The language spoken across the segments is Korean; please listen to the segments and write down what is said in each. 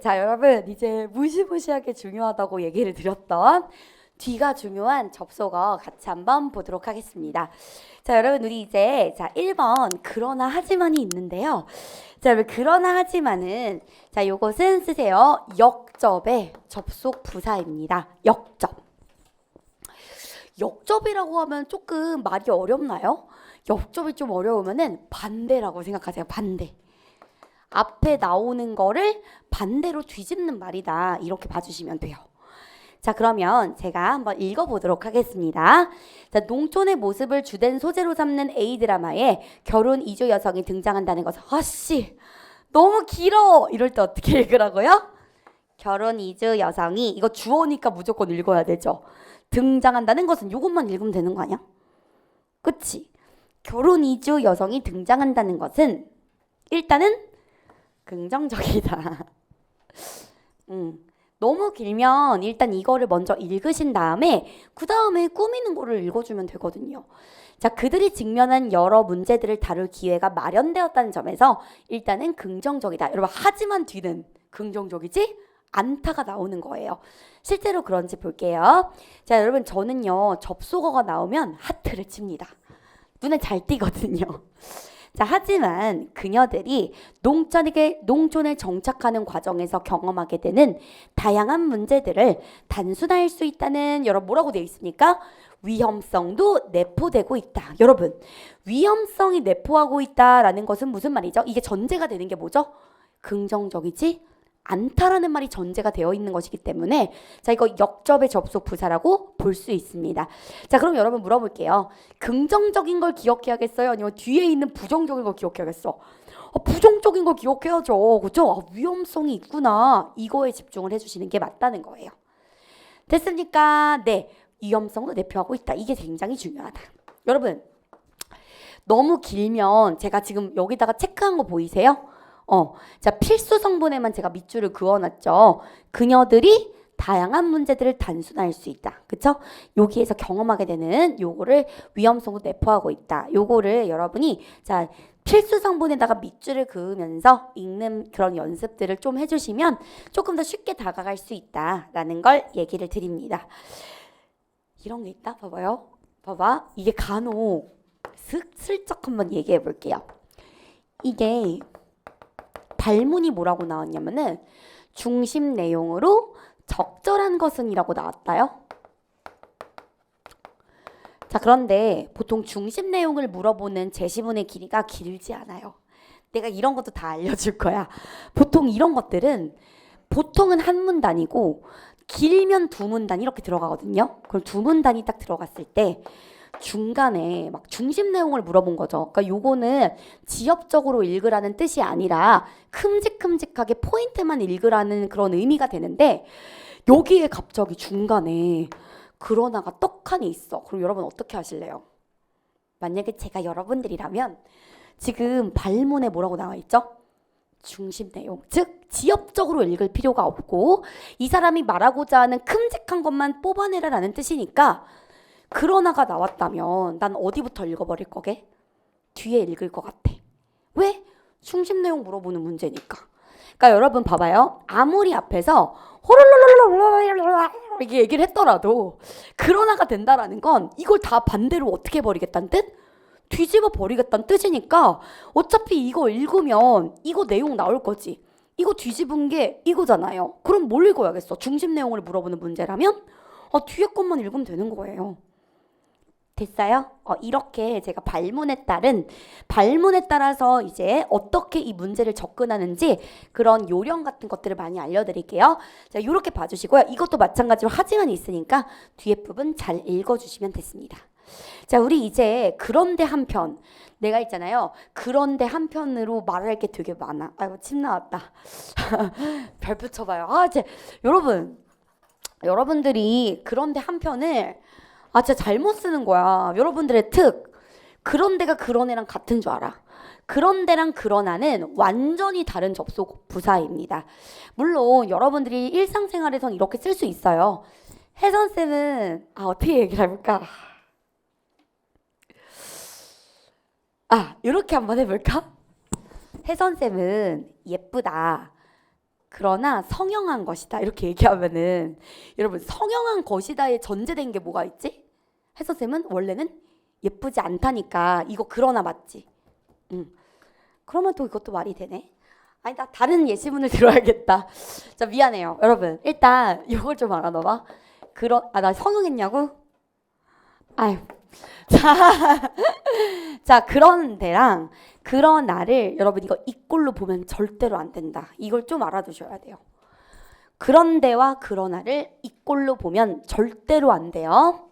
자, 여러분 이제 무시무시하게 중요하다고 얘기를 드렸던 뒤가 중요한 접속어 같이 한번 보도록 하겠습니다. 자, 여러분 우리 이제 1번 그러나 하지만이 있는데요. 자, 여러분 그러나 하지만은 자, 요것은 쓰세요. 역접의 접속 부사입니다. 역접. 역접이라고 하면 조금 말이 어렵나요? 역접이 좀 어려우면은 반대라고 생각하세요. 반대. 앞에 나오는 거를 반대로 뒤집는 말이다. 이렇게 봐주시면 돼요. 자, 그러면 제가 한번 읽어보도록 하겠습니다. 자, 농촌의 모습을 주된 소재로 삼는 A드라마에 결혼 이주 여성이 등장한다는 것은 아씨 너무 길어 이럴 때 어떻게 읽으라고요? 결혼 이주 여성이 이거 주어니까 무조건 읽어야 되죠. 등장한다는 것은 이것만 읽으면 되는 거 아니야? 그치? 결혼 이주 여성이 등장한다는 것은 일단은 긍정적이다. 너무 길면 일단 이거를 먼저 읽으신 다음에 그 다음에 꾸미는 거를 읽어주면 되거든요. 자, 그들이 직면한 여러 문제들을 다룰 기회가 마련되었다는 점에서 일단은 긍정적이다. 여러분 하지만 뒤는 긍정적이지 않다가 나오는 거예요. 실제로 그런지 볼게요. 자, 여러분 저는요 접속어가 나오면 하트를 칩니다. 눈에 잘 띄거든요. 자, 하지만 그녀들이 농촌에 정착하는 과정에서 경험하게 되는 다양한 문제들을 단순화할 수 있다는 여러분 뭐라고 되어 있습니까? 위험성도 내포되고 있다. 여러분 위험성이 내포하고 있다라는 것은 무슨 말이죠? 이게 전제가 되는 게 뭐죠? 긍정적이지 않다라는 말이 전제가 되어 있는 것이기 때문에 자, 이거 역접의 접속 부사라고 볼 수 있습니다. 자, 그럼 여러분 물어볼게요. 긍정적인 걸 기억해야겠어요? 아니면 뒤에 있는 부정적인 걸 기억해야겠어? 부정적인 걸 기억해야죠. 그죠? 위험성이 있구나. 이거에 집중을 해주시는 게 맞다는 거예요. 됐습니까? 네. 위험성도 내포하고 있다. 이게 굉장히 중요하다. 여러분 너무 길면 제가 지금 여기다가 체크한 거 보이세요? 자, 필수 성분에만 제가 밑줄을 그어놨죠. 그녀들이 다양한 문제들을 단순화할 수 있다. 그쵸? 여기에서 경험하게 되는 요거를 위험성도 내포하고 있다. 요거를 여러분이 자, 필수 성분에다가 밑줄을 그으면서 읽는 그런 연습들을 좀 해주시면 조금 더 쉽게 다가갈 수 있다라는 걸 얘기를 드립니다. 이런 게 있다? 봐봐요. 봐봐. 이게 간혹 슬쩍 한번 얘기해 볼게요. 이게 발문이 뭐라고 나왔냐면은 중심 내용으로 적절한 것은 이라고 나왔다요. 자, 그런데 보통 중심 내용을 물어보는 제시문의 길이가 길지 않아요. 내가 이런 것도 다 알려줄 거야. 보통 이런 것들은 보통은 한 문단이고 길면 두 문단 이렇게 들어가거든요. 그럼 두 문단이 딱 들어갔을 때 중간에 막 중심 내용을 물어본 거죠. 그러니까 요거는 지엽적으로 읽으라는 뜻이 아니라 큼직큼직하게 포인트만 읽으라는 그런 의미가 되는데 여기에 갑자기 중간에 그러나가 떡하니 있어. 그럼 여러분 어떻게 하실래요? 만약에 제가 여러분들이라면 지금 발문에 뭐라고 나와 있죠? 중심 내용, 즉 지엽적으로 읽을 필요가 없고 이 사람이 말하고자 하는 큼직한 것만 뽑아내라라는 뜻이니까 그러나가 나왔다면 난 어디부터 읽어버릴 거게? 뒤에 읽을 것 같아. 왜? 중심 내용 물어보는 문제니까. 그러니까 여러분 봐봐요. 아무리 앞에서 호롤롤롤롤 이렇게 얘기를 했더라도 그러나가 된다라는 건 이걸 다 반대로 어떻게 버리겠다는 뜻? 뒤집어 버리겠다는 뜻이니까 어차피 이거 읽으면 이거 내용 나올 거지. 이거 뒤집은 게 이거잖아요. 그럼 뭘 읽어야겠어? 중심 내용을 물어보는 문제라면 뒤에 것만 읽으면 되는 거예요. 됐어요? 이렇게 제가 발문에 따라서 이제 어떻게 이 문제를 접근하는지 그런 요령 같은 것들을 많이 알려드릴게요. 자, 이렇게 봐주시고요. 이것도 마찬가지로 하지만 있으니까 뒤에 부분 잘 읽어주시면 됐습니다. 자, 우리 이제 그런데 한편 내가 있잖아요. 그런데 한편으로 말할 게 되게 많아. 아이고 침 나왔다. 별 붙여봐요. 여러분들이 그런데 한편을 진짜 잘못 쓰는 거야. 여러분들의 특. 그런데가 그런애랑 같은 줄 알아. 그런데랑 그러나는 완전히 다른 접속 부사입니다. 물론 여러분들이 일상생활에선 이렇게 쓸 수 있어요. 혜선쌤은 어떻게 얘기를 해볼까? 이렇게 한번 해볼까? 혜선쌤은 예쁘다. 그러나 성형한 것이다. 이렇게 얘기하면은 여러분 성형한 것이다에 전제된 게 뭐가 있지? 해서쌤은 원래는 예쁘지 않다니까 이거 그러나 맞지? 그러면 또 이것도 말이 되네. 아니 나 다른 예시문을 들어야겠다. 자 미안해요 여러분. 일단 이걸 좀 알아놔봐. 나 성형했냐고? 아유. 자 그런 데랑 그러나를 여러분 이거 이꼴로 보면 절대로 안 된다. 이걸 좀 알아두셔야 돼요. 그런 데와 그러나를 이꼴로 보면 절대로 안 돼요.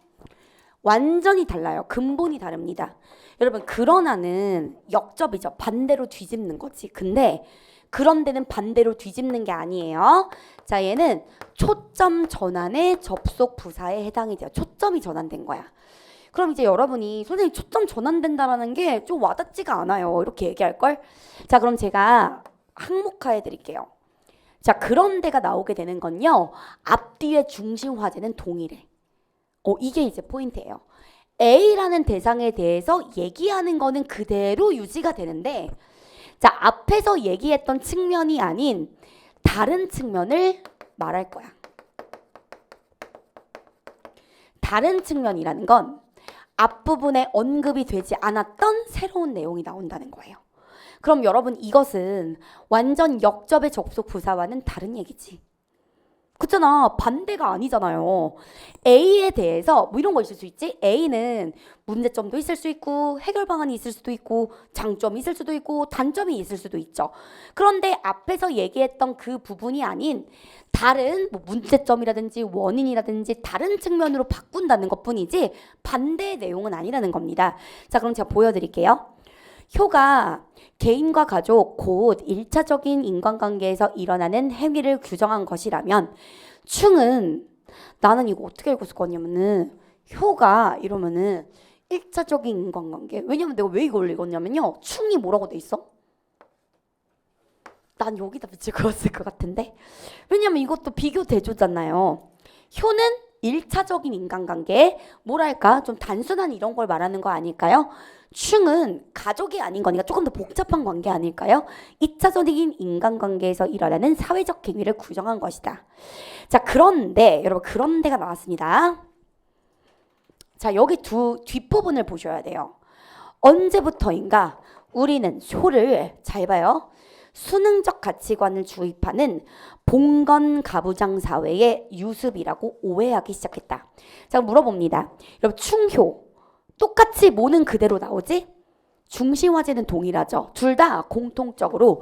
완전히 달라요. 근본이 다릅니다. 여러분 그러나는 역접이죠. 반대로 뒤집는 거지. 근데 그런 데는 반대로 뒤집는 게 아니에요. 자 얘는 초점 전환의 접속 부사에 해당이 돼요. 초점이 전환된 거야. 그럼 이제 여러분이 선생님 초점 전환된다라는 게 좀 와닿지가 않아요. 이렇게 얘기할걸? 자 그럼 제가 항목화해 드릴게요. 자 그런 데가 나오게 되는 건요. 앞뒤의 중심 화제는 동일해. 이게 이제 포인트예요. A라는 대상에 대해서 얘기하는 거는 그대로 유지가 되는데 자 앞에서 얘기했던 측면이 아닌 다른 측면을 말할 거야. 다른 측면이라는 건 앞부분에 언급이 되지 않았던 새로운 내용이 나온다는 거예요. 그럼 여러분 이것은 완전 역접의 접속 부사와는 다른 얘기지. 그렇잖아. 반대가 아니잖아요. A에 대해서 뭐 이런 거 있을 수 있지. A는 문제점도 있을 수 있고 해결 방안이 있을 수도 있고 장점이 있을 수도 있고 단점이 있을 수도 있죠. 그런데 앞에서 얘기했던 그 부분이 아닌 다른 뭐 문제점이라든지 원인이라든지 다른 측면으로 바꾼다는 것뿐이지 반대의 내용은 아니라는 겁니다. 자 그럼 제가 보여드릴게요. 효가 개인과 가족 곧 1차적인 인간관계에서 일어나는 행위를 규정한 것이라면 충은 나는 이거 어떻게 읽었을 거냐면은 효가 이러면은 1차적인 인간관계. 왜냐면 내가 왜 이걸 읽었냐면요. 충이 뭐라고 돼 있어? 난 여기다 밑줄 그었을 것 같은데. 왜냐면 이것도 비교 대조잖아요. 효는 1차적인 인간관계 뭐랄까 좀 단순한 이런 걸 말하는 거 아닐까요? 충은 가족이 아닌 거니까 조금 더 복잡한 관계 아닐까요? 2차적인 인간관계에서 일어나는 사회적 행위를 규정한 것이다. 자 그런데 여러분 그런 데가 나왔습니다. 자 여기 뒷부분을 보셔야 돼요. 언제부터인가 우리는 효를 잘 봐요. 수능적 가치관을 주입하는 봉건가부장 사회의 유습이라고 오해하기 시작했다. 자 물어봅니다. 여러분 충효 똑같이 모는 그대로 나오지? 중심화제는 동일하죠. 둘 다 공통적으로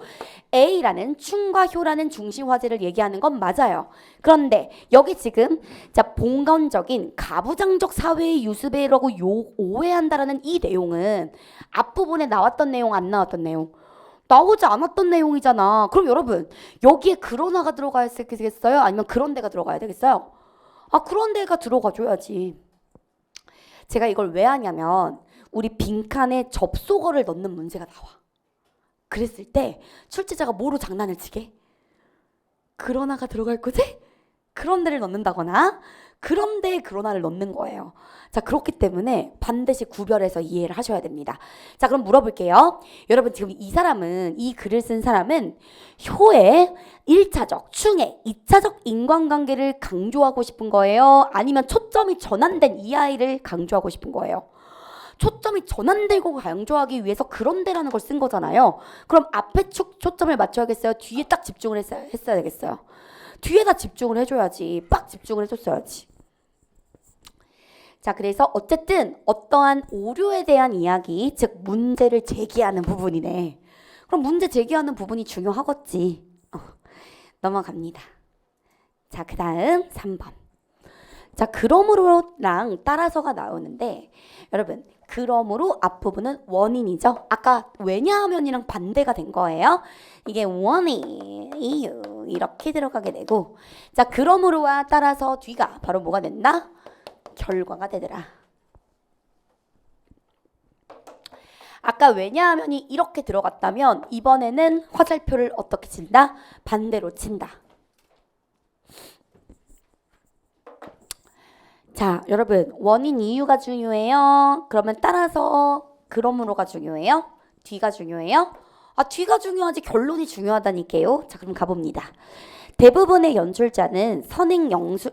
A라는 충과 효라는 중심화제를 얘기하는 건 맞아요. 그런데 여기 지금 자 봉건적인 가부장적 사회의 유습이라고 오해한다라는 이 내용은 앞부분에 나왔던 내용 안 나왔던 내용? 나오지 않았던 내용이잖아. 그럼 여러분 여기에 그러나가 들어가야 되겠어요? 아니면 그런 데가 들어가야 되겠어요? 그런 데가 들어가줘야지. 제가 이걸 왜 하냐면 우리 빈칸에 접속어를 넣는 문제가 나와. 그랬을 때 출제자가 뭐로 장난을 치게? 그러나가 들어갈 거지? 그런 데를 넣는다거나 그런 데에 그러나를 넣는 거예요. 자 그렇기 때문에 반드시 구별해서 이해를 하셔야 됩니다. 자 그럼 물어볼게요. 여러분 지금 이 글을 쓴 사람은 효의 1차적, 충의 2차적 인간관계를 강조하고 싶은 거예요? 아니면 초점이 전환된 이 아이를 강조하고 싶은 거예요? 초점이 전환되고 강조하기 위해서 그런 데라는 걸 쓴 거잖아요. 그럼 앞에 초점을 맞춰야겠어요? 뒤에 딱 집중을 했어야 되겠어요? 뒤에다 집중을 해줘야지. 빡 집중을 해줬어야지. 자 그래서 어쨌든 어떠한 오류에 대한 이야기, 즉 문제를 제기하는 부분이네. 그럼 문제 제기하는 부분이 중요하겠지. 넘어갑니다. 자 그 다음 3번. 자 그러므로랑 따라서가 나오는데 여러분 그러므로 앞부분은 원인이죠. 아까 왜냐하면이랑 반대가 된 거예요. 이게 원인, 이유 이렇게 들어가게 되고 자 그러므로와 따라서 뒤가 바로 뭐가 된다? 결과가 되더라. 아까 왜냐하면이 이렇게 들어갔다면 이번에는 화살표를 어떻게 친다? 반대로 친다. 자, 여러분 원인 이유가 중요해요. 그러면 따라서 그러므로가 중요해요. 뒤가 중요해요. 뒤가 중요하지 결론이 중요하다니까요. 자, 그럼 가봅니다. 대부분의 연출자는 선행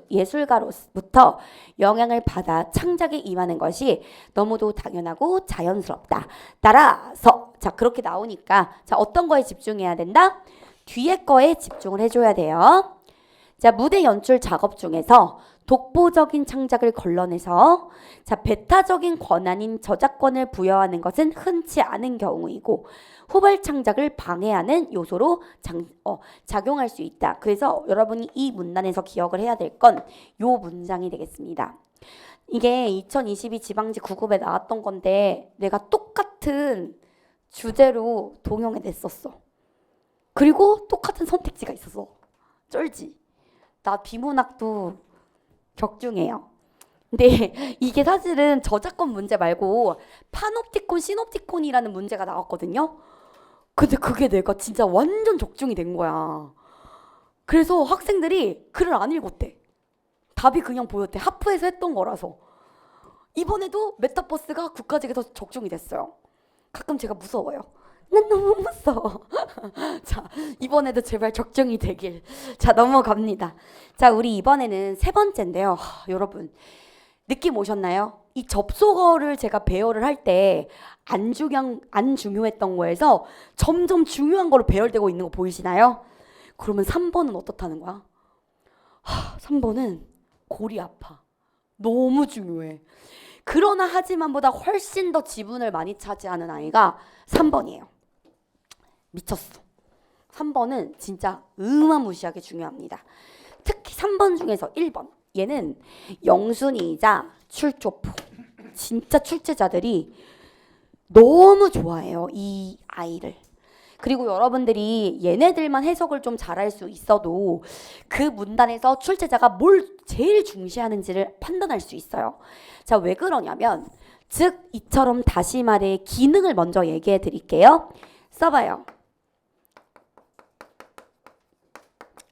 예술가로부터 영향을 받아 창작에 임하는 것이 너무도 당연하고 자연스럽다. 따라서 자, 그렇게 나오니까 자, 어떤 거에 집중해야 된다? 뒤에 거에 집중을 해줘야 돼요. 자, 무대 연출 작업 중에서 독보적인 창작을 걸러내서 자, 배타적인 권한인 저작권을 부여하는 것은 흔치 않은 경우이고 후발 창작을 방해하는 요소로 작용할 수 있다. 그래서 여러분이 이 문단에서 기억을 해야 될 건 요 문장이 되겠습니다. 이게 2022 지방지 9급에 나왔던 건데 내가 똑같은 주제로 동영에 냈었어. 그리고 똑같은 선택지가 있었어. 쩔지? 나 비문학도 격중해요. 근데 이게 사실은 저작권 문제 말고 파놉티콘, 시놉티콘이라는 문제가 나왔거든요. 근데 그게 내가 진짜 완전 적중이 된 거야. 그래서 학생들이 글을 안 읽었대. 답이 그냥 보였대. 하프에서 했던 거라서. 이번에도 메타버스가 국가직에서 적중이 됐어요. 가끔 제가 무서워요. 난 너무 무서워. 자, 이번에도 제발 적중이 되길. 자, 넘어갑니다. 자, 우리 이번에는 세 번째인데요. 여러분, 느낌 오셨나요? 이 접속어를 제가 배열을 할 때 안 중요했던 거에서 점점 중요한 거로 배열되고 있는 거 보이시나요? 그러면 3번은 어떻다는 거야? 3번은 골이 아파. 너무 중요해. 그러나 하지만보다 훨씬 더 지분을 많이 차지하는 아이가 3번이에요. 미쳤어. 3번은 진짜 어마무시하게 중요합니다. 특히 3번 중에서 1번. 얘는 영순이이자 출조포. 진짜 출제자들이 너무 좋아해요. 이 아이를. 그리고 여러분들이 얘네들만 해석을 좀 잘할 수 있어도 그 문단에서 출제자가 뭘 제일 중시하는지를 판단할 수 있어요. 자, 왜 그러냐면 즉 이처럼 다시 말해 기능을 먼저 얘기해 드릴게요. 써봐요.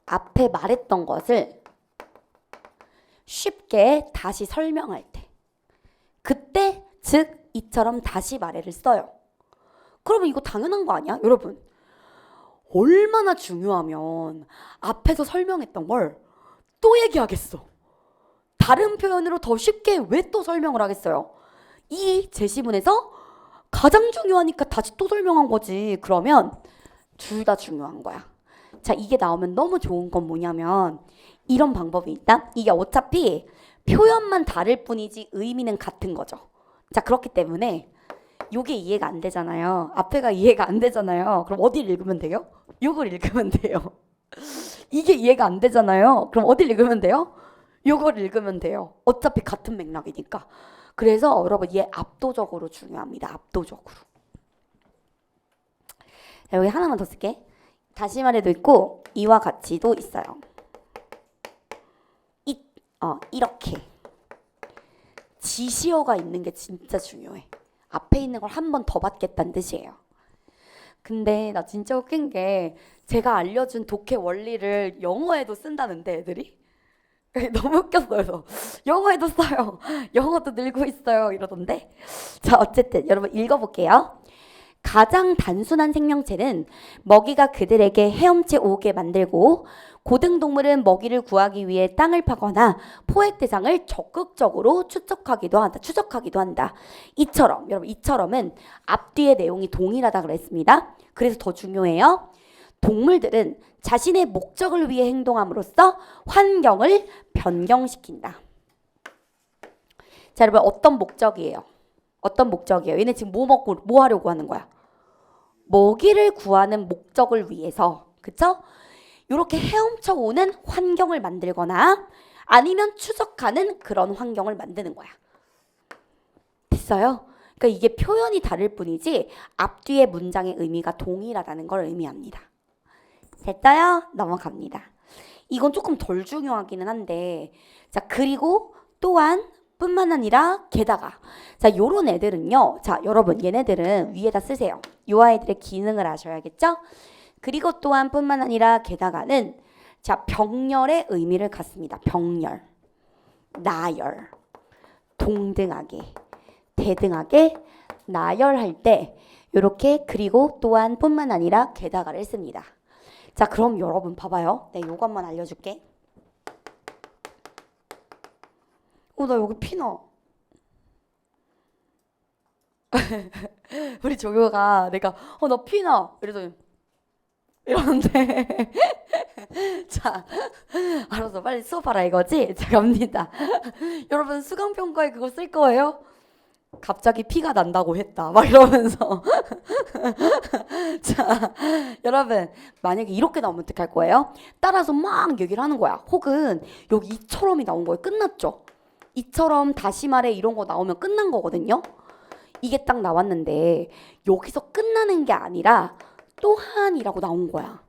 앞에 말했던 것을 쉽게 다시 설명할 때 그때 즉 이처럼 다시 말해를 써요. 그러면 이거 당연한 거 아니야? 여러분 얼마나 중요하면 앞에서 설명했던 걸 또 얘기하겠어. 다른 표현으로 더 쉽게 왜 또 설명을 하겠어요? 이 제시문에서 가장 중요하니까 다시 또 설명한 거지. 그러면 둘 다 중요한 거야. 자, 이게 나오면 너무 좋은 건 뭐냐면 이런 방법이 있다. 이게 어차피 표현만 다를 뿐이지 의미는 같은 거죠. 자, 그렇기 때문에 요게 이해가 안 되잖아요. 앞에가 이해가 안 되잖아요. 그럼 어디를 읽으면 돼요? 요걸 읽으면 돼요. 이게 이해가 안 되잖아요. 그럼 어디를 읽으면 돼요? 요걸 읽으면 돼요. 어차피 같은 맥락이니까. 그래서 여러분 얘 압도적으로 중요합니다. 압도적으로. 자, 여기 하나만 더 쓸게. 다시 말해도 있고 이와 같이도 있어요. 이렇게 지시어가 있는 게 진짜 중요해. 앞에 있는 걸 한 번 더 받겠다는 뜻이에요. 근데 나 진짜 웃긴 게 제가 알려준 독해 원리를 영어에도 쓴다는데 애들이 너무 웃겼어요. 그래서 영어에도 써요. 영어도 늘고 있어요. 이러던데. 자, 어쨌든 여러분 읽어볼게요. 가장 단순한 생명체는 먹이가 그들에게 헤엄쳐 오게 만들고 고등동물은 먹이를 구하기 위해 땅을 파거나 포획 대상을 적극적으로 추적하기도 한다. 이처럼 여러분 이처럼은 앞뒤의 내용이 동일하다 그랬습니다. 그래서 더 중요해요. 동물들은 자신의 목적을 위해 행동함으로써 환경을 변경시킨다. 자, 여러분 어떤 목적이에요? 어떤 목적이에요? 얘네 지금 뭐 먹고 뭐 하려고 하는 거야? 먹이를 구하는 목적을 위해서, 그쵸? 이렇게 헤엄쳐 오는 환경을 만들거나 아니면 추적하는 그런 환경을 만드는 거야. 됐어요? 그러니까 이게 표현이 다를 뿐이지 앞뒤의 문장의 의미가 동일하다는 걸 의미합니다. 됐어요? 넘어갑니다. 이건 조금 덜 중요하기는 한데, 자, 그리고 또한 뿐만 아니라 게다가 자, 요런 애들은요. 자, 여러분 얘네들은 위에다 쓰세요. 요 아이들의 기능을 아셔야겠죠? 그리고 또한 뿐만 아니라 게다가는 자, 병렬의 의미를 갖습니다. 병렬, 나열, 동등하게, 대등하게, 나열할 때 요렇게 그리고 또한 뿐만 아니라 게다가를 씁니다. 자, 그럼 여러분 봐봐요. 네, 요거 한번 알려줄게. 나 여기 피나. 우리 조교가 내가 나 피나 이러더니 이러는데 자, 알았어, 빨리 수업하라 이거지? 자, 갑니다. 여러분 수강평가에 그거 쓸 거예요? 갑자기 피가 난다고 했다 막 이러면서 자, 여러분 만약에 이렇게 나오면 어떡할 거예요? 따라서 막 얘기를 하는 거야. 혹은 여기 이처럼이 나온 거예요. 끝났죠? 이처럼 다시 말해 이런 거 나오면 끝난 거거든요. 이게 딱 나왔는데 여기서 끝나는 게 아니라 또한이라고 나온 거야.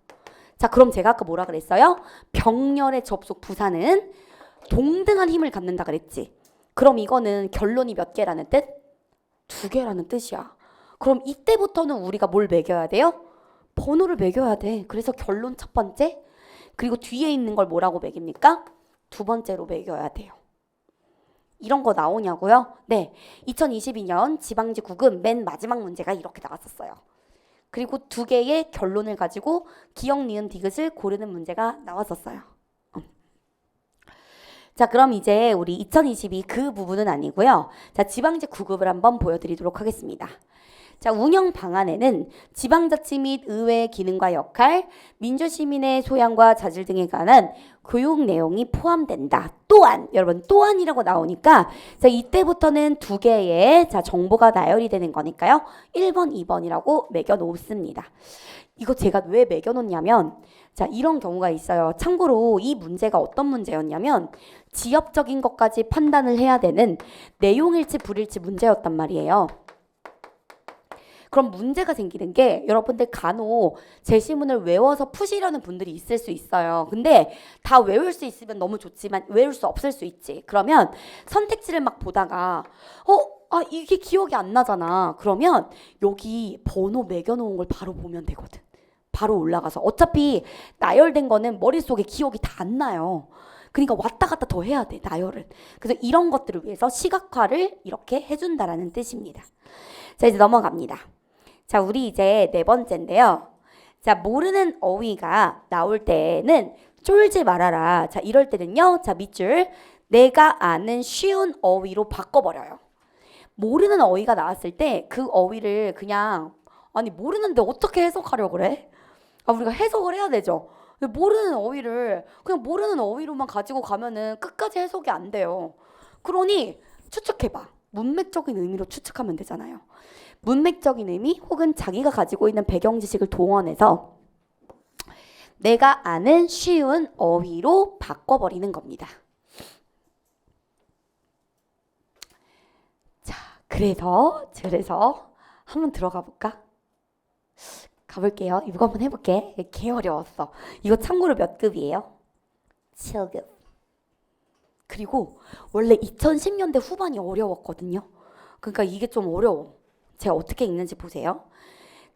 자, 그럼 제가 아까 뭐라 그랬어요? 병렬의 접속 부사는 동등한 힘을 갖는다 그랬지. 그럼 이거는 결론이 몇 개라는 뜻? 2개라는 뜻이야. 그럼 이때부터는 우리가 뭘 매겨야 돼요? 번호를 매겨야 돼. 그래서 결론 첫 번째, 그리고 뒤에 있는 걸 뭐라고 매깁니까? 두 번째로 매겨야 돼요. 이런 거 나오냐고요? 네, 2022년 지방지 구급 맨 마지막 문제가 이렇게 나왔었어요. 그리고 2개의 결론을 가지고 기역, 니은, 디귿을 고르는 문제가 나왔었어요. 자, 그럼 이제 우리 2022 그 부분은 아니고요. 자, 지방지 구급을 한번 보여드리도록 하겠습니다. 자, 운영 방안에는 지방자치 및 의회의 기능과 역할, 민주시민의 소양과 자질 등에 관한 교육 내용이 포함된다. 또한, 여러분 또한이라고 나오니까 자, 이때부터는 2개의 자, 정보가 나열이 되는 거니까요. 1번, 2번이라고 매겨 놓습니다. 이거 제가 왜 매겨 놓냐면 자, 이런 경우가 있어요. 참고로 이 문제가 어떤 문제였냐면 지엽적인 것까지 판단을 해야 되는 내용일지 불일지 문제였단 말이에요. 그럼 문제가 생기는 게 여러분들 간혹 제시문을 외워서 푸시려는 분들이 있을 수 있어요. 근데 다 외울 수 있으면 너무 좋지만 외울 수 없을 수 있지. 그러면 선택지를 막 보다가 이게 기억이 안 나잖아. 그러면 여기 번호 매겨놓은 걸 바로 보면 되거든. 바로 올라가서 어차피 나열된 거는 머릿속에 기억이 다 안 나요. 그러니까 왔다 갔다 더 해야 돼, 나열을. 그래서 이런 것들을 위해서 시각화를 이렇게 해준다라는 뜻입니다. 자, 이제 넘어갑니다. 자, 우리 이제 4번째인데요. 자, 모르는 어휘가 나올 때는 쫄지 말아라. 자, 이럴 때는요. 자, 밑줄 내가 아는 쉬운 어휘로 바꿔버려요. 모르는 어휘가 나왔을 때 그 어휘를 그냥 아니 모르는데 어떻게 해석하려고 그래? 우리가 해석을 해야 되죠. 모르는 어휘를 그냥 모르는 어휘로만 가지고 가면은 끝까지 해석이 안 돼요. 그러니 추측해봐. 문맥적인 의미로 추측하면 되잖아요. 문맥적인 의미 혹은 자기가 가지고 있는 배경 지식을 동원해서 내가 아는 쉬운 어휘로 바꿔버리는 겁니다. 자, 그래서 한번 들어가 볼까? 가볼게요. 이거 한번 해볼게. 개 어려웠어. 이거 참고로 몇 급이에요? 7급. 그리고 원래 2010년대 후반이 어려웠거든요. 그러니까 이게 좀 어려워. 제가 어떻게 읽는지 보세요.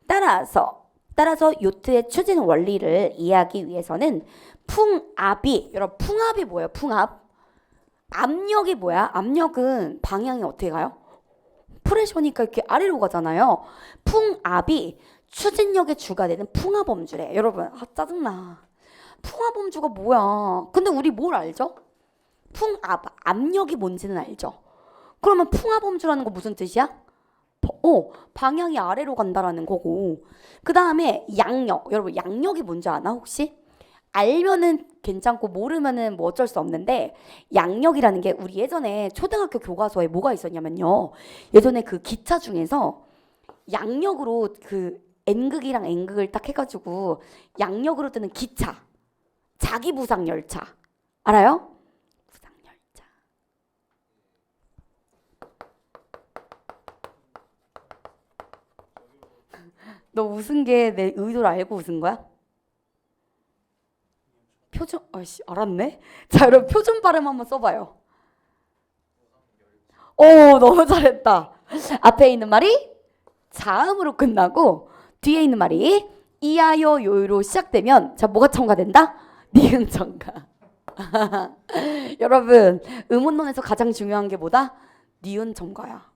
따라서 요트의 추진 원리를 이해하기 위해서는 풍압이, 여러분 풍압이 뭐예요? 풍압. 압력이 뭐야? 압력은 방향이 어떻게 가요? 프레셔니까 이렇게 아래로 가잖아요. 풍압이 추진력의 주가 되는 풍압엄주래. 여러분, 짜증나. 풍압엄주가 뭐야? 근데 우리 뭘 알죠? 풍압, 압력이 뭔지는 알죠? 그러면 풍압엄주라는 거 무슨 뜻이야? 방향이 아래로 간다라는 거고. 그 다음에 양력. 여러분, 양력이 뭔지 아나 혹시? 알면은 괜찮고 모르면은 뭐 어쩔 수 없는데 양력이라는 게 우리 예전에 초등학교 교과서에 뭐가 있었냐면요. 예전에 그 기차 중에서 양력으로 그 N극이랑 N극을 딱 해가지고 양력으로 뜨는 기차, 자기 부상 열차 알아요? 부상 열차. 너 웃은 게 내 의도를 알고 웃은 거야? 표준, 알았네. 자, 여러분 표준 발음 한번 써봐요. 너무 잘했다. 앞에 있는 말이 자음으로 끝나고 뒤에 있는 말이 이하여 요요로 시작되면 자, 뭐가 첨가된다? 니은 첨가. 여러분 음운론에서 가장 중요한 게 뭐다? 니은 첨가야.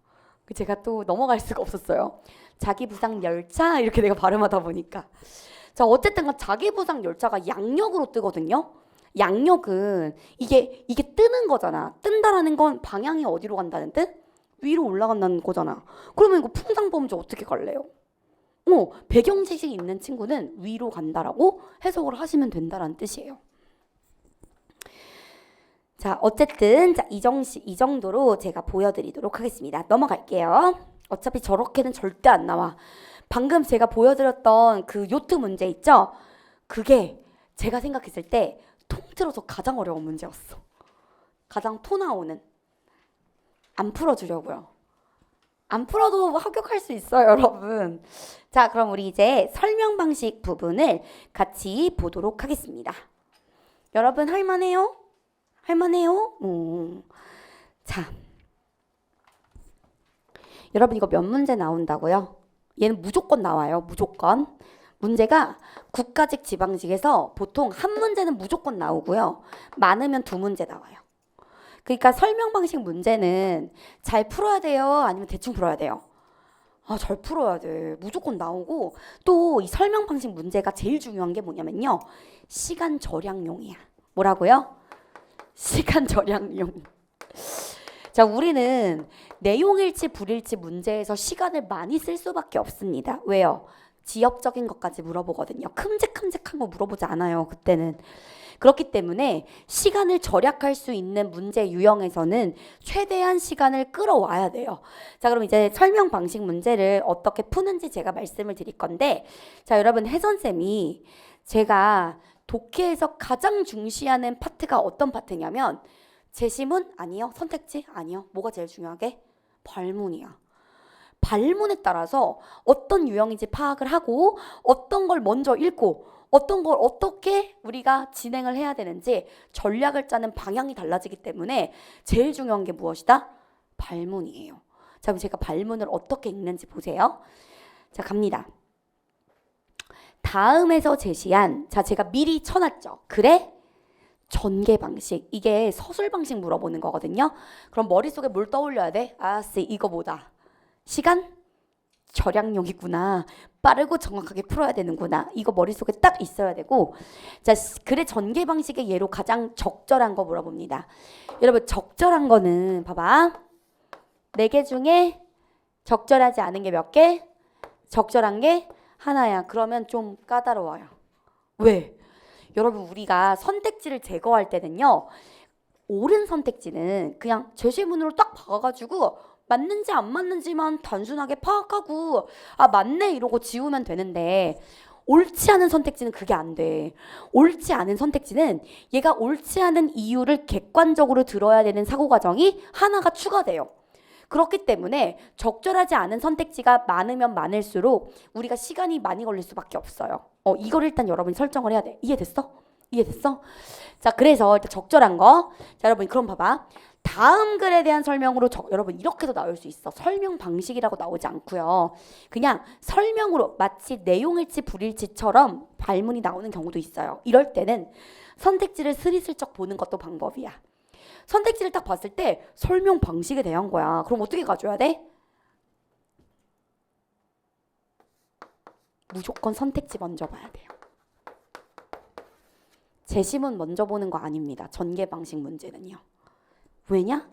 제가 또 넘어갈 수가 없었어요. 자기부상 열차 이렇게 내가 발음하다 보니까. 자, 어쨌든 자기부상 열차가 양력으로 뜨거든요. 양력은 이게 뜨는 거잖아. 뜬다라는 건 방향이 어디로 간다는 뜻? 위로 올라간다는 거잖아. 그러면 이거 풍상범죄 어떻게 갈래요? 배경 지식이 있는 친구는 위로 간다라고 해석을 하시면 된다라는 뜻이에요. 자, 어쨌든 이 정도로 제가 보여드리도록 하겠습니다. 넘어갈게요. 어차피 저렇게는 절대 안 나와. 방금 제가 보여드렸던 그 요트 문제 있죠? 그게 제가 생각했을 때 통틀어서 가장 어려운 문제였어. 가장 토 나오는. 안 풀어주려고요. 안 풀어도 합격할 수 있어요, 여러분. 자, 그럼 우리 이제 설명 방식 부분을 같이 보도록 하겠습니다. 여러분 할만해요? 할만해요? 자, 여러분 이거 몇 문제 나온다고요? 얘는 무조건 나와요. 무조건. 문제가 국가직 지방직에서 보통 한 문제는 무조건 나오고요. 많으면 두 문제 나와요. 그러니까 설명 방식 문제는 잘 풀어야 돼요? 아니면 대충 풀어야 돼요? 잘 풀어야 돼. 무조건 나오고 또 이 설명 방식 문제가 제일 중요한 게 뭐냐면요. 시간 절약용이야. 뭐라고요? 시간 절약용. 자, 우리는 내용일치 불일치 문제에서 시간을 많이 쓸 수밖에 없습니다. 왜요? 지엽적인 것까지 물어보거든요. 큼직큼직한 거 물어보지 않아요. 그때는. 그렇기 때문에 시간을 절약할 수 있는 문제 유형에서는 최대한 시간을 끌어와야 돼요. 자, 그럼 이제 설명 방식 문제를 어떻게 푸는지 제가 말씀을 드릴 건데, 자, 여러분 혜선쌤이 제가 독해에서 가장 중시하는 파트가 어떤 파트냐면 제시문? 아니요. 선택지? 아니요. 뭐가 제일 중요하게? 발문이야. 발문에 따라서 어떤 유형인지 파악을 하고 어떤 걸 먼저 읽고 어떤 걸 어떻게 우리가 진행을 해야 되는지 전략을 짜는 방향이 달라지기 때문에 제일 중요한 게 무엇이다? 발문이에요. 자, 그럼 제가 발문을 어떻게 읽는지 보세요. 자, 갑니다. 다음에서 제시한, 자, 제가 미리 쳐놨죠. 그래? 전개 방식. 이게 서술 방식 물어보는 거거든요. 그럼 머릿속에 뭘 떠올려야 돼? 아씨, 이거 뭐다? 시간? 절약용이구나. 빠르고 정확하게 풀어야 되는구나. 이거 머릿속에 딱 있어야 되고, 자, 그래 전개 방식의 예로 가장 적절한 거 물어봅니다. 여러분 적절한 거는 봐봐. 4개 중에 적절하지 않은 게 몇 개? 적절한 게 하나야. 그러면 좀 까다로워요. 왜? 여러분 우리가 선택지를 제거할 때는요. 옳은 선택지는 그냥 제시문으로 딱 박아가지고 맞는지 안 맞는지만 단순하게 파악하고 맞네 이러고 지우면 되는데 옳지 않은 선택지는 그게 안 돼. 옳지 않은 선택지는 얘가 옳지 않은 이유를 객관적으로 들어야 되는 사고 과정이 하나가 추가돼요. 그렇기 때문에 적절하지 않은 선택지가 많으면 많을수록 우리가 시간이 많이 걸릴 수밖에 없어요. 이걸 일단 여러분이 설정을 해야 돼. 이해됐어? 이해됐어? 자, 그래서 일단 적절한 거. 자, 여러분 그럼 봐봐. 다음 글에 대한 설명으로 여러분 이렇게도 나올 수 있어. 설명 방식이라고 나오지 않고요. 그냥 설명으로 마치 내용일치 불일치처럼 발문이 나오는 경우도 있어요. 이럴 때는 선택지를 스리슬쩍 보는 것도 방법이야. 선택지를 딱 봤을 때 설명 방식에 대한 거야. 그럼 어떻게 가져야 돼? 무조건 선택지 먼저 봐야 돼요. 제시문 먼저 보는 거 아닙니다. 전개 방식 문제는요. 왜냐?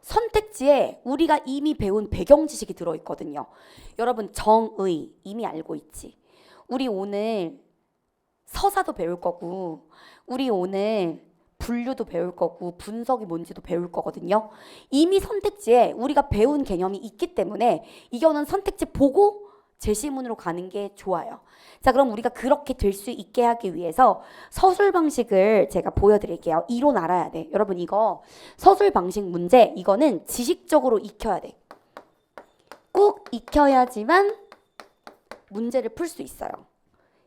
선택지에 우리가 이미 배운 배경 지식이 들어있거든요. 여러분 정의 이미 알고 있지. 우리 오늘 서사도 배울 거고 우리 오늘 분류도 배울 거고 분석이 뭔지도 배울 거거든요. 이미 선택지에 우리가 배운 개념이 있기 때문에 이거는 선택지 보고 제시문으로 가는 게 좋아요. 자, 그럼 우리가 그렇게 될 수 있게 하기 위해서 서술 방식을 제가 보여드릴게요. 이론 알아야 돼. 여러분 이거 서술 방식 문제 이거는 지식적으로 익혀야 돼. 꼭 익혀야지만 문제를 풀 수 있어요.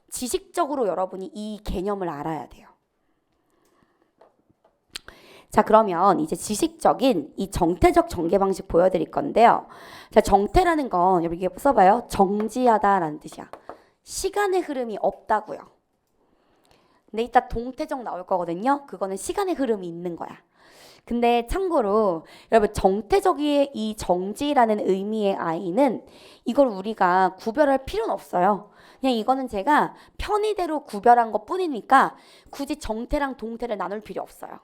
지식적으로 여러분이 이 개념을 알아야 돼요. 자, 그러면 이제 지식적인 이 정태적 전개 방식 보여드릴 건데요. 자, 정태라는 건 여러분 이게 써봐요. 정지하다라는 뜻이야. 시간의 흐름이 없다고요. 근데 이따 동태적 나올 거거든요. 그거는 시간의 흐름이 있는 거야. 근데 참고로 여러분 정태적의 이 정지라는 의미의 I는 이걸 우리가 구별할 필요는 없어요. 그냥 이거는 제가 편의대로 구별한 것 뿐이니까 굳이 정태랑 동태를 나눌 필요 없어요.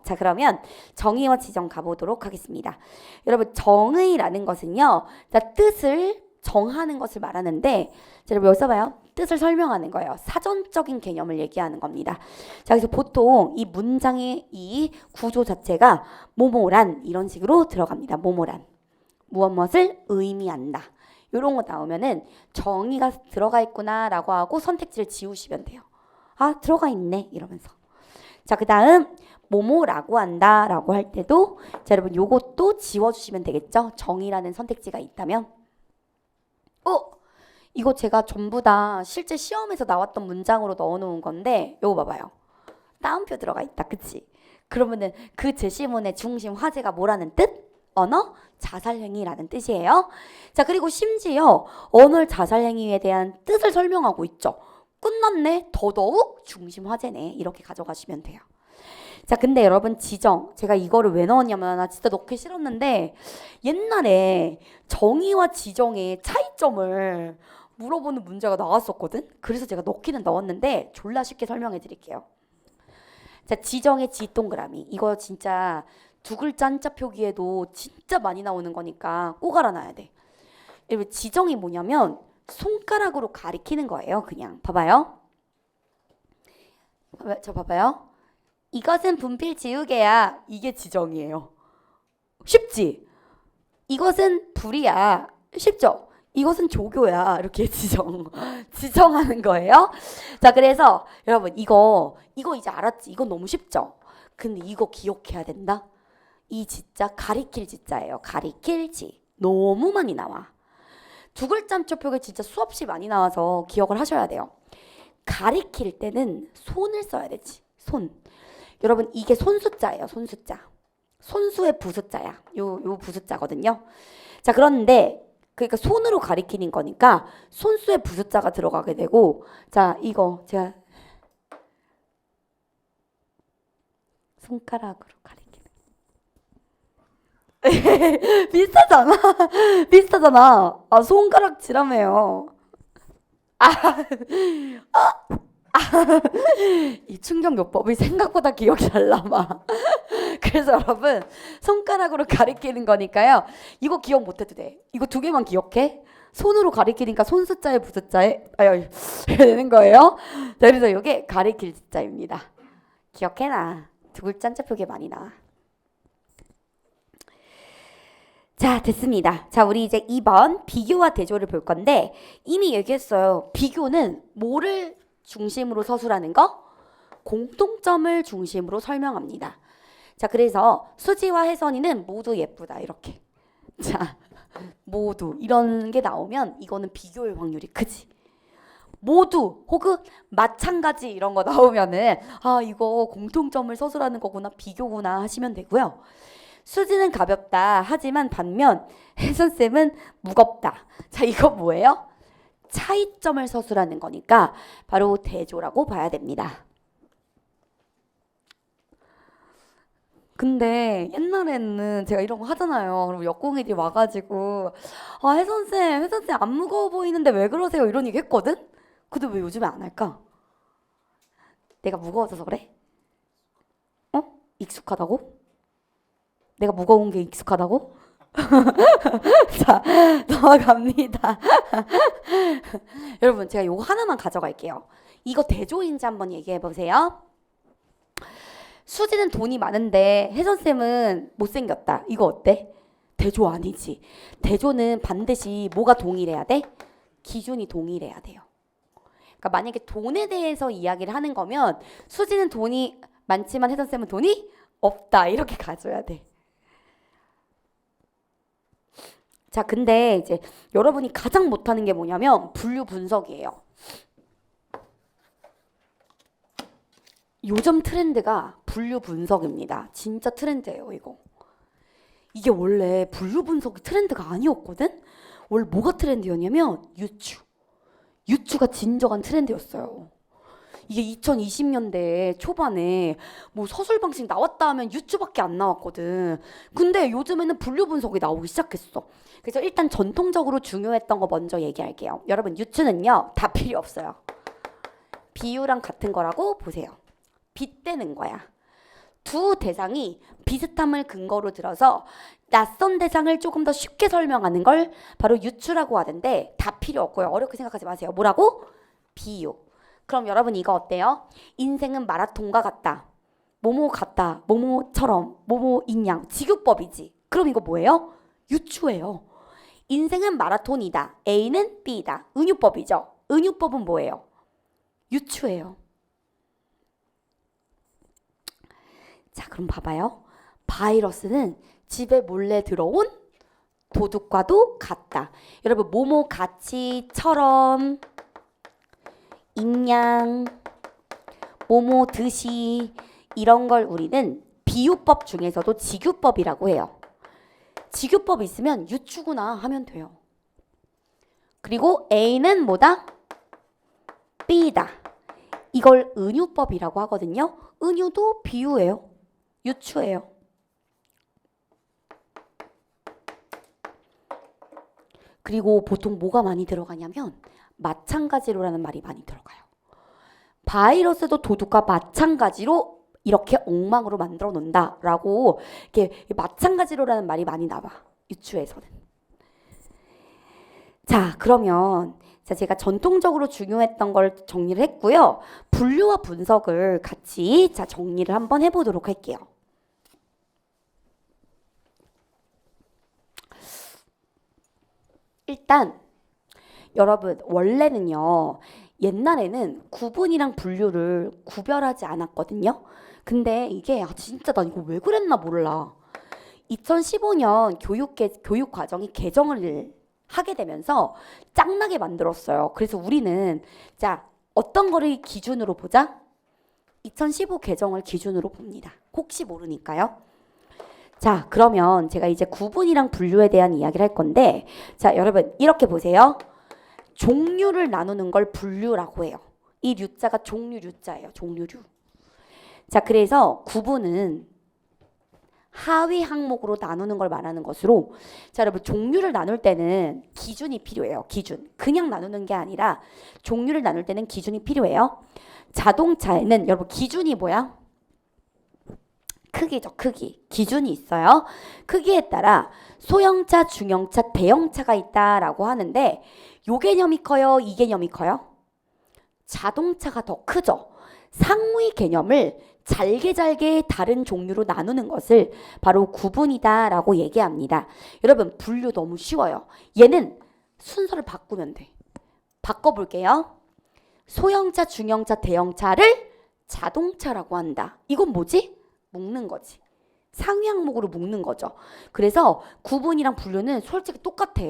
자 그러면 정의와 지정 가보도록 하겠습니다. 여러분 정의라는 것은요, 자, 뜻을 정하는 것을 말하는데, 자, 여러분 여기 써봐요. 뜻을 설명하는 거예요. 사전적인 개념을 얘기하는 겁니다. 자, 그래서 보통 이 문장의 이 구조 자체가 뭐뭐란 이런 식으로 들어갑니다. 뭐뭐란 무엇을 의미한다. 이런 거 나오면은 정의가 들어가 있구나 라고 하고 선택지를 지우시면 돼요. 아 들어가 있네 이러면서. 자 그 다음 뭐뭐라고 한다 라고 할 때도 자 여러분 요것도 지워주시면 되겠죠. 정의라는 선택지가 있다면. 이거 제가 전부 다 실제 시험에서 나왔던 문장으로 넣어놓은 건데 요거 봐봐요. 따옴표 들어가 있다. 그치? 그러면은 그 제시문의 중심 화제가 뭐라는 뜻? 언어 자살행위라는 뜻이에요. 자 그리고 심지어 언어 자살행위에 대한 뜻을 설명하고 있죠. 끝났네. 더더욱 중심 화제네. 이렇게 가져가시면 돼요. 자 근데 여러분 지정 제가 이거를 왜 넣었냐면 나 진짜 넣기 싫었는데 옛날에 정의와 지정의 차이점을 물어보는 문제가 나왔었거든. 그래서 제가 넣기는 넣었는데 졸라 쉽게 설명해 드릴게요. 자 지정의 지 동그라미 이거 진짜 두 글자 한자 표기에도 진짜 많이 나오는 거니까 꼭 알아놔야 돼. 여러분 지정이 뭐냐면 손가락으로 가리키는 거예요. 그냥 봐봐요. 저 봐봐요. 이것은 분필 지우개야. 이게 지정이에요. 쉽지? 이것은 불이야. 쉽죠? 이것은 조교야. 이렇게 지정하는 거예요. 자, 그래서 여러분 이거 이제 알았지? 이건 너무 쉽죠? 근데 이거 기억해야 된다. 이 지자 가리킬 지자예요. 가리킬 지. 너무 많이 나와. 두 글자 한자 표기 진짜 수없이 많이 나와서 기억을 하셔야 돼요. 가리킬 때는 손을 써야 되지. 손. 여러분 이게 손수자예요. 손수자. 손수의 부수자야. 요 부수자거든요. 자 그런데 그러니까 손으로 가리키는 거니까 손수의 부수자가 들어가게 되고 자 이거 제가 손가락으로 가리키는 비슷하잖아. 비슷하잖아. 아 손가락질하네요. 이 충격요법이 생각보다 기억이 잘 남아. 그래서 여러분 손가락으로 가리키는 거니까요. 이거 기억 못해도 돼. 이거 두 개만 기억해. 손으로 가리키니까 손수자에 부수자에 아유 되는 거예요. 자, 그래서 이게 가리킬 자입니다. 기억해놔. 두 글자 한자 표기 많이 나와. 자 됐습니다. 자 우리 이제 2번 비교와 대조를 볼 건데 이미 얘기했어요. 비교는 뭐를 중심으로 서술하는 거? 공통점을 중심으로 설명합니다. 자 그래서 수지와 혜선이는 모두 예쁘다 이렇게. 자 모두 이런 게 나오면 이거는 비교일 확률이 크지. 모두 혹은 마찬가지 이런 거 나오면은 아 이거 공통점을 서술하는 거구나 비교구나 하시면 되고요. 수지는 가볍다 하지만 반면 혜선쌤은 무겁다. 자 이거 뭐예요? 차이점을 서술하는 거니까 바로 대조라고 봐야 됩니다. 근데 옛날에는 제가 이런 거 하잖아요. 그리고 역공이들이 와가지고 아 혜선쌤 안 무거워 보이는데 왜 그러세요? 이런 얘기 했거든? 근데 왜 요즘에 안 할까? 내가 무거워져서 그래? 익숙하다고? 내가 무거운 게 익숙하다고? 자 넘어갑니다. 여러분 제가 요거 하나만 가져갈게요. 이거 대조인지 한번 얘기해 보세요. 수지는 돈이 많은데 혜선쌤은 못생겼다. 이거 어때? 대조 아니지. 대조는 반드시 뭐가 동일해야 돼? 기준이 동일해야 돼요. 그러니까 만약에 돈에 대해서 이야기를 하는 거면 수지는 돈이 많지만 혜선쌤은 돈이 없다. 이렇게 가져야 돼. 자 근데 이제 여러분이 가장 못하는 게 뭐냐면 분류 분석이에요. 요즘 트렌드가 분류 분석입니다. 진짜 트렌드예요 이거. 이게 원래 분류 분석이 트렌드가 아니었거든? 원래 뭐가 트렌드였냐면 유추가 진정한 트렌드였어요. 이게 2020년대 초반에 뭐 서술 방식 나왔다 하면 유추밖에 안 나왔거든. 근데 요즘에는 분류 분석이 나오기 시작했어. 그래서 일단 전통적으로 중요했던 거 먼저 얘기할게요. 여러분 유추는요 다 필요 없어요. 비유랑 같은 거라고 보세요. 빗대는 거야. 두 대상이 비슷함을 근거로 들어서 낯선 대상을 조금 더 쉽게 설명하는 걸 바로 유추라고 하는데 다 필요 없고요. 어렵게 생각하지 마세요. 뭐라고? 비유. 그럼 여러분 이거 어때요? 인생은 마라톤과 같다. 뭐뭐 같다. 뭐뭐처럼. 뭐뭐인 양. 직유법이지. 그럼 이거 뭐예요? 유추예요. 인생은 마라톤이다. A는 B다. 은유법이죠. 은유법은 뭐예요? 유추예요. 자, 그럼 봐봐요. 바이러스는 집에 몰래 들어온 도둑과도 같다. 여러분 뭐뭐 같이처럼 인양 뭐뭐 듯이 이런 걸 우리는 비유법 중에서도 직유법이라고 해요. 직유법 있으면 유추구나 하면 돼요. 그리고 A는 뭐다? B다. 이걸 은유법이라고 하거든요. 은유도 비유예요. 유추예요. 그리고 보통 뭐가 많이 들어가냐면 마찬가지로라는 말이 많이 들어가요. 바이러스도 도둑과 마찬가지로 이렇게 엉망으로 만들어 놓는다라고 이렇게 마찬가지로라는 말이 많이 나와. 유추에서는. 자, 그러면 제가 전통적으로 중요했던 걸 정리를 했고요. 분류와 분석을 같이 정리를 한번 해보도록 할게요. 일단 여러분 원래는요. 옛날에는 구분이랑 분류를 구별하지 않았거든요. 근데 이게 진짜 난 이거 왜 그랬나 몰라. 2015년 교육 과정이 개정을 하게 되면서 짱나게 만들었어요. 그래서 우리는 자 어떤 거를 기준으로 보자? 2015 개정을 기준으로 봅니다. 혹시 모르니까요. 자, 그러면 제가 이제 구분이랑 분류에 대한 이야기를 할 건데 자, 여러분 이렇게 보세요. 종류를 나누는 걸 분류라고 해요. 이 류자가 종류 류자예요. 종류류. 자, 그래서 구분은 하위 항목으로 나누는 걸 말하는 것으로 자, 여러분 종류를 나눌 때는 기준이 필요해요. 기준. 그냥 나누는 게 아니라 종류를 나눌 때는 기준이 필요해요. 자동차에는 여러분 기준이 뭐야? 크기죠. 크기. 기준이 있어요. 크기에 따라 소형차, 중형차, 대형차가 있다라고 하는데 요 개념이 커요? 이 개념이 커요? 자동차가 더 크죠. 상위 개념을 잘게 다른 종류로 나누는 것을 바로 구분이다라고 얘기합니다. 여러분 분류 너무 쉬워요. 얘는 순서를 바꾸면 돼. 바꿔볼게요. 소형차, 중형차, 대형차를 자동차라고 한다. 이건 뭐지? 묶는 거지. 상위 항목으로 묶는 거죠. 그래서 구분이랑 분류는 솔직히 똑같아.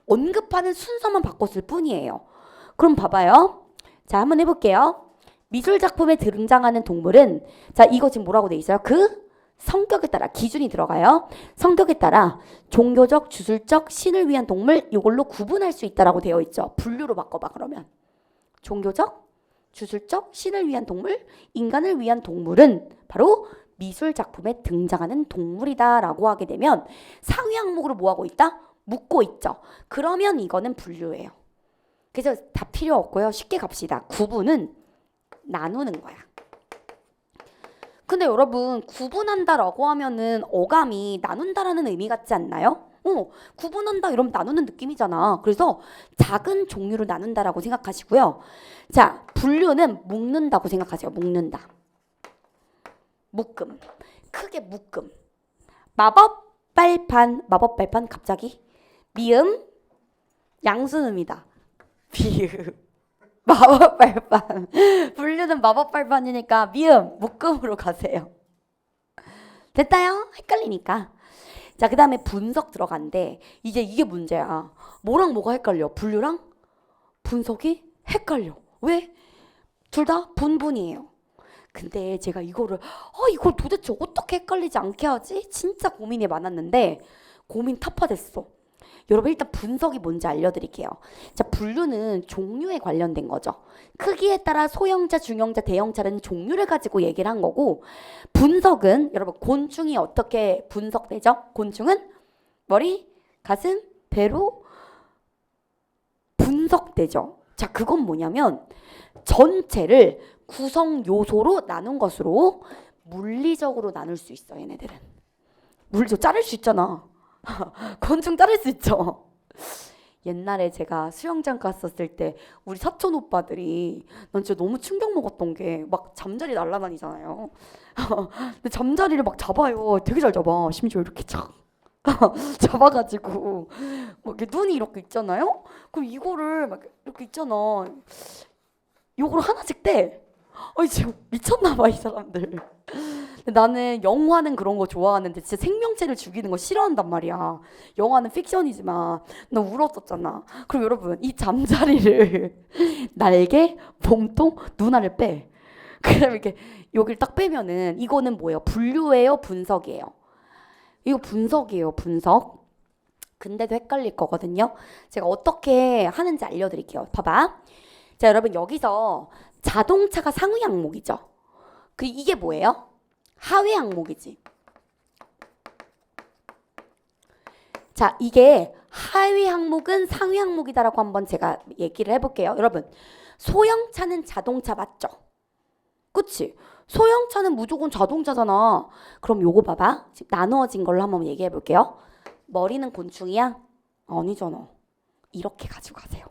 언급하는 순서만 바꿨을 뿐이에요. 그럼 봐봐요. 자, 한번 해볼게요. 미술 작품에 등장하는 동물은 자, 이거 지금 뭐라고 돼 있어요? 그 성격에 따라 기준이 들어가요. 성격에 따라 종교적, 주술적, 신을 위한 동물 이걸로 구분할 수 있다라고 되어 있죠. 분류로 바꿔봐 그러면. 종교적, 주술적, 신을 위한 동물, 인간을 위한 동물은 바로 미술 작품에 등장하는 동물이다라고 하게 되면 상위 항목으로 뭐하고 있다? 묶고 있죠. 그러면 이거는 분류예요. 그래서 다 필요 없고요. 쉽게 갑시다. 구분은 나누는 거야. 근데 여러분 구분한다라고 하면은 어감이 나눈다라는 의미 같지 않나요? 구분한다 이러면 나누는 느낌이잖아. 그래서 작은 종류로 나눈다라고 생각하시고요. 자, 분류는 묶는다고 생각하세요. 묶는다. 묶음. 크게 묶음. 마법발판 갑자기 미음 양순음이다. 비음. 마법발판. 분류는 마법발판이니까 미음 묶음으로 가세요. 됐다요? 헷갈리니까. 자, 그 다음에 분석 들어간대. 이제 이게 문제야. 뭐랑 뭐가 헷갈려? 분류랑 분석이 헷갈려. 왜? 둘 다 분분이에요. 근데 제가 이걸 도대체 어떻게 헷갈리지 않게 하지? 진짜 고민이 많았는데 고민 타파됐어. 여러분 일단 분석이 뭔지 알려드릴게요. 자, 분류는 종류에 관련된 거죠. 크기에 따라 소형차, 중형차, 대형차라는 종류를 가지고 얘기를 한 거고, 분석은 여러분 곤충이 어떻게 분석되죠? 곤충은 머리, 가슴, 배로 분석되죠. 자, 그건 뭐냐면 전체를 구성 요소로 나눈 것으로 물리적으로 나눌 수 있어. 얘네들은 물리적 자를 수 있잖아. 곤충 자를 수 있죠. 옛날에 제가 수영장 갔었을 때 우리 사촌 오빠들이 난 진짜 너무 충격 먹었던 게 막 잠자리 날아다니잖아요. 근데 잠자리를 막 잡아요. 되게 잘 잡아. 심지어 이렇게 착 잡아가지고 막 이렇게 눈이 이렇게 있잖아요. 그럼 이거를 막 이렇게 있잖아. 요걸 하나씩 떼. 아니 지금 미쳤나 봐 이 사람들. 나는 영화는 그런 거 좋아하는데 진짜 생명체를 죽이는 거 싫어한단 말이야. 영화는 픽션이지만 나 울었었잖아. 그럼 여러분 이 잠자리를 날개, 몸통, 눈알을 빼. 그럼 이렇게 여기를 딱 빼면은 이거는 뭐예요? 분류예요? 분석이에요? 이거 분석이에요. 분석. 근데도 헷갈릴 거거든요. 제가 어떻게 하는지 알려드릴게요. 봐봐. 자, 여러분 여기서 자동차가 상위 항목이죠. 이게 뭐예요? 하위 항목이지. 자, 이게 하위 항목은 상위 항목이다라고 한번 제가 얘기를 해볼게요. 여러분, 소형차는 자동차 맞죠? 그치? 소형차는 무조건 자동차잖아. 그럼 요거 봐봐. 지금 나누어진 걸로 한번 얘기해 볼게요. 머리는 곤충이야? 아니잖아. 이렇게 가지고 가세요.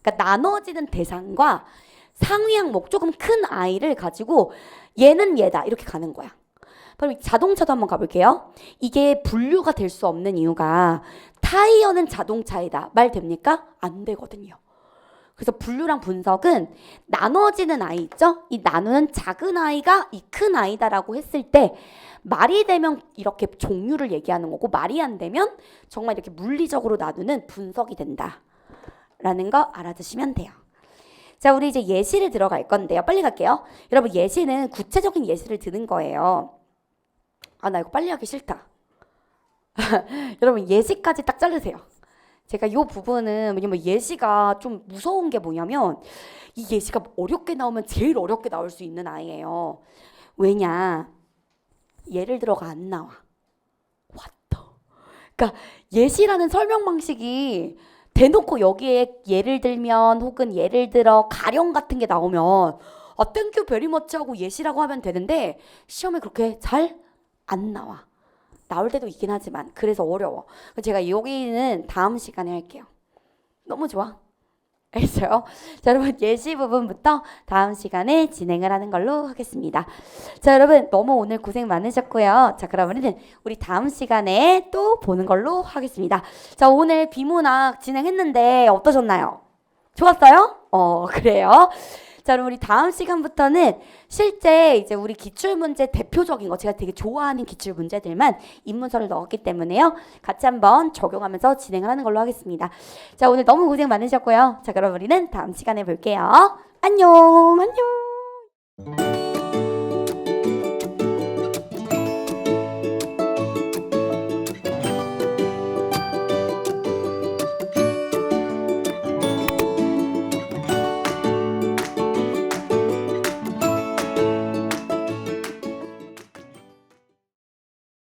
그러니까 나눠지는 대상과 상위 항목 조금 큰 아이를 가지고 얘는 얘다 이렇게 가는 거야. 그럼 자동차도 한번 가볼게요. 이게 분류가 될 수 없는 이유가 타이어는 자동차이다. 말 됩니까? 안 되거든요. 그래서 분류랑 분석은 나눠지는 아이 있죠? 이 나누는 작은 아이가 이 큰 아이다라고 했을 때 말이 되면 이렇게 종류를 얘기하는 거고 말이 안 되면 정말 이렇게 물리적으로 나누는 분석이 된다라는 거 알아두시면 돼요. 자, 우리 이제 예시를 들어갈 건데요. 빨리 갈게요. 여러분 예시는 구체적인 예시를 드는 거예요. 아, 나 이거 빨리 하기 싫다. 여러분 예시까지 딱 자르세요. 제가 이 부분은 왜냐면 예시가 좀 무서운 게 뭐냐면 이 예시가 어렵게 나오면 제일 어렵게 나올 수 있는 아이예요. 왜냐? 예를 들어가 안 나와. 왔다. 그러니까 예시라는 설명 방식이 대놓고 여기에 예를 들면 혹은 예를 들어 가령 같은 게 나오면 땡큐 베리 머치 하고 예시라고 하면 되는데 시험에 그렇게 잘 안 나와. 나올 때도 있긴 하지만 그래서 어려워. 제가 여기는 다음 시간에 할게요. 너무 좋아. 알겠어요? 자, 여러분 예시 부분부터 다음 시간에 진행을 하는 걸로 하겠습니다. 자, 여러분 너무 오늘 고생 많으셨고요. 자, 그러면은 우리 다음 시간에 또 보는 걸로 하겠습니다. 자, 오늘 비문학 진행했는데 어떠셨나요? 좋았어요? 그래요. 자, 그럼 우리 다음 시간부터는 실제 이제 우리 기출문제 대표적인 거 제가 되게 좋아하는 기출문제들만 입문서를 넣었기 때문에요. 같이 한번 적용하면서 진행을 하는 걸로 하겠습니다. 자, 오늘 너무 고생 많으셨고요. 자, 그럼 우리는 다음 시간에 볼게요. 안녕. 안녕.